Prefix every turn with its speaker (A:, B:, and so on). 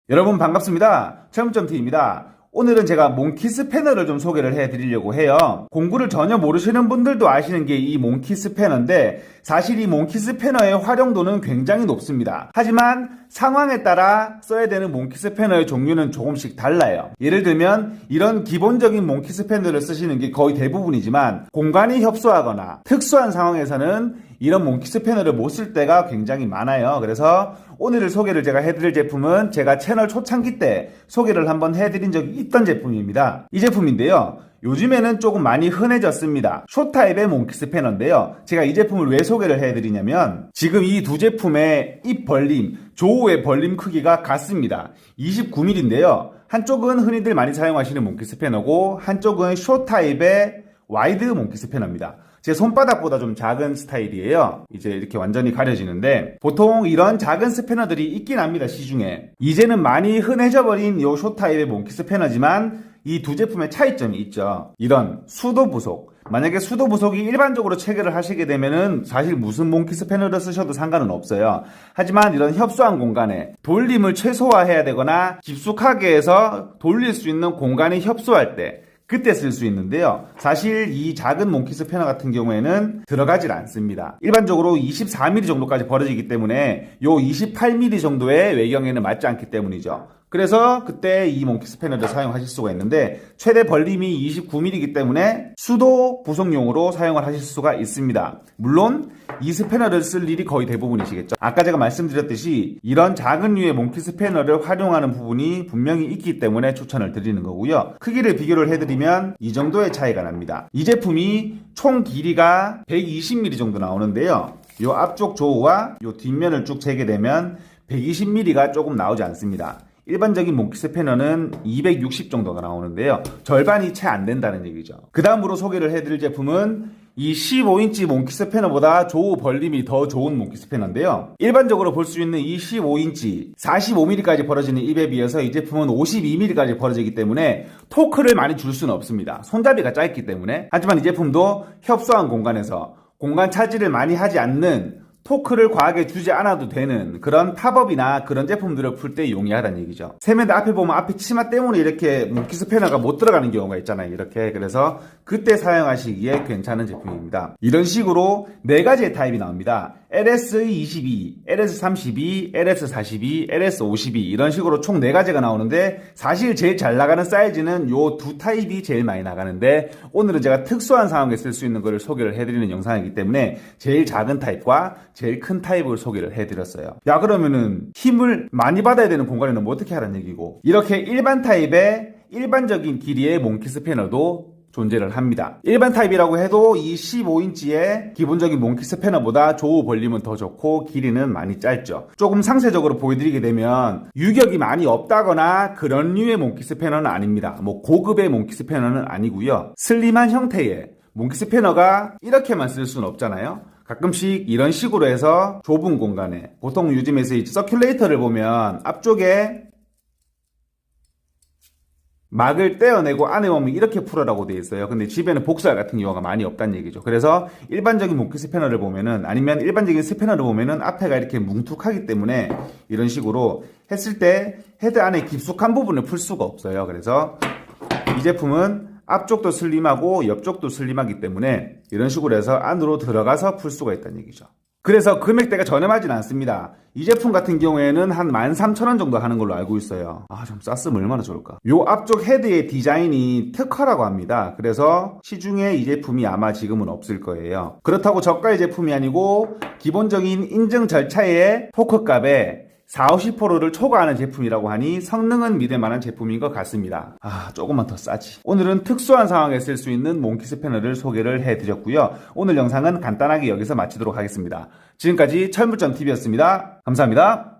A: 여러분 반갑습니다. 철무점TV입니다. 오늘은 제가 몽키 스패너를 좀 소개를 해드리려고 해요. 공구를 전혀 모르시는 분들도 아시는 게 이 몽키 스패너인데 사실 이 몽키 스패너의 활용도는 굉장히 높습니다. 하지만 상황에 따라 써야 되는 몽키 스패너의 종류는 조금씩 달라요. 예를 들면 이런 기본적인 몽키 스패너를 쓰시는 게 거의 대부분이지만 공간이 협소하거나 특수한 상황에서는 이런 몽키 스패너를 못 쓸 때가 굉장히 많아요. 그래서 오늘 소개를 제가 해드릴 제품은 제가 채널 초창기 때 소개를 한번 해드린 적이 있던 제품입니다. 이 제품인데요. 요즘에는 조금 많이 흔해졌습니다. 숏타입의 몽키 스패너인데요. 제가 이 제품을 왜 소개를 해드리냐면 지금 이 두 제품의 입 벌림, 조우의 벌림 크기가 같습니다. 29mm인데요. 한쪽은 흔히들 많이 사용하시는 몽키 스패너고 한쪽은 숏타입의 와이드 몽키 스패너입니다. 제 손바닥보다 좀 작은 스타일이에요. 이제 이렇게 완전히 가려지는데 보통 이런 작은 스패너들이 있긴 합니다. 시중에. 이제는 많이 흔해져 버린 요 숏타입의 몽키 스패너지만 이 두 제품의 차이점이 있죠. 이런 수도 부속. 만약에 수도 부속이 일반적으로 체결을 하시게 되면은 사실 무슨 몽키 스패너를 쓰셔도 상관은 없어요. 하지만 이런 협소한 공간에 돌림을 최소화해야 되거나 깊숙하게 해서 돌릴 수 있는 공간이 협소할 때 그때 쓸 수 있는데요. 사실 이 작은 몽키 스패너 같은 경우에는 들어가질 않습니다. 일반적으로 24mm 정도까지 벌어지기 때문에 요 28mm 정도의 외경에는 맞지 않기 때문이죠. 그래서 그때 이 몽키 스패너를 사용하실 수가 있는데 최대 벌림이 29mm이기 때문에 수도 부속용으로 사용을 하실 수가 있습니다. 물론 이 스패너를 쓸 일이 거의 대부분이시겠죠. 아까 제가 말씀드렸듯이 이런 작은 류의 몽키 스패너를 활용하는 부분이 분명히 있기 때문에 추천을 드리는 거고요. 크기를 비교를 해드리면 이 정도의 차이가 납니다. 이 제품이 총 길이가 120mm 정도 나오는데요. 이 앞쪽 조우와 이 뒷면을 쭉 재게 되면 120mm가 조금 나오지 않습니다. 일반적인 몽키 스패너는 260 정도가 나오는데요. 절반이 채 안 된다는 얘기죠. 그 다음으로 소개를 해드릴 제품은 이 15인치 몽키 스패너보다 조우 벌림이 더 좋은 몽키 스패너인데요. 일반적으로 볼 수 있는 이 15인치 45mm까지 벌어지는 입에 비해서 이 제품은 52mm까지 벌어지기 때문에 토크를 많이 줄 수는 없습니다. 손잡이가 짧기 때문에. 하지만 이 제품도 협소한 공간에서 공간 차지를 많이 하지 않는 토크를 과하게 주지 않아도 되는 그런 팝업이나 그런 제품들을 풀 때 용이하다는 얘기죠. 세면대 앞에 보면 앞에 치마 때문에 이렇게 몽키 스패너가 못 들어가는 경우가 있잖아요. 이렇게. 그래서 그때 사용하시기에 괜찮은 제품입니다. 이런 식으로 4가지의 타입이 나옵니다. LS22, LS32, LS42, LS52 이런 식으로 총 4가지가 나오는데 사실 제일 잘 나가는 사이즈는 요 두 타입이 제일 많이 나가는데 오늘은 제가 특수한 상황에 쓸 수 있는 걸 소개를 해드리는 영상이기 때문에 제일 작은 타입과 제일 큰 타입을 소개를 해드렸어요. 야 그러면은 힘을 많이 받아야 되는 공간에는 뭐 어떻게 하라는 얘기고 이렇게 일반 타입의 일반적인 길이의 몽키 스패너도 존재를 합니다. 일반 타입이라고 해도 이 15인치의 기본적인 몽키 스패너보다 조우 벌림은 더 좋고 길이는 많이 짧죠. 조금 상세적으로 보여드리게 되면 유격이 많이 없다거나 그런 류의 몽키 스패너는 아닙니다. 뭐 고급의 몽키 스패너는 아니고요. 슬림한 형태의 몽키 스패너가 이렇게만 쓸 수는 없잖아요. 가끔씩 이런 식으로 해서 좁은 공간에 보통 요즘에서 이 서큘레이터를 보면 앞쪽에 막을 떼어내고 안에 보면 이렇게 풀어라고 되어 있어요. 근데 집에는 복살 같은 경우가 많이 없다는 얘기죠. 그래서 일반적인 몽키 스패너를 보면은 아니면 일반적인 스패너를 보면은 앞에가 이렇게 뭉툭하기 때문에 이런 식으로 했을 때 헤드 안에 깊숙한 부분을 풀 수가 없어요. 그래서 이 제품은 앞쪽도 슬림하고 옆쪽도 슬림하기 때문에 이런 식으로 해서 안으로 들어가서 풀 수가 있다는 얘기죠. 그래서 금액대가 저렴하진 않습니다. 이 제품 같은 경우에는 한 13,000원 정도 하는 걸로 알고 있어요. 좀 쌌으면 얼마나 좋을까. 요 앞쪽 헤드의 디자인이 특허라고 합니다. 그래서 시중에 이 제품이 아마 지금은 없을 거예요. 그렇다고 저가의 제품이 아니고 기본적인 인증 절차의 토크 값에 40~50%를 초과하는 제품이라고 하니 성능은 믿을 만한 제품인 것 같습니다. 조금만 더 싸지. 오늘은 특수한 상황에 쓸 수 있는 몽키 스패너를 소개를 해드렸고요. 오늘 영상은 간단하게 여기서 마치도록 하겠습니다. 지금까지 철물점TV였습니다. 감사합니다.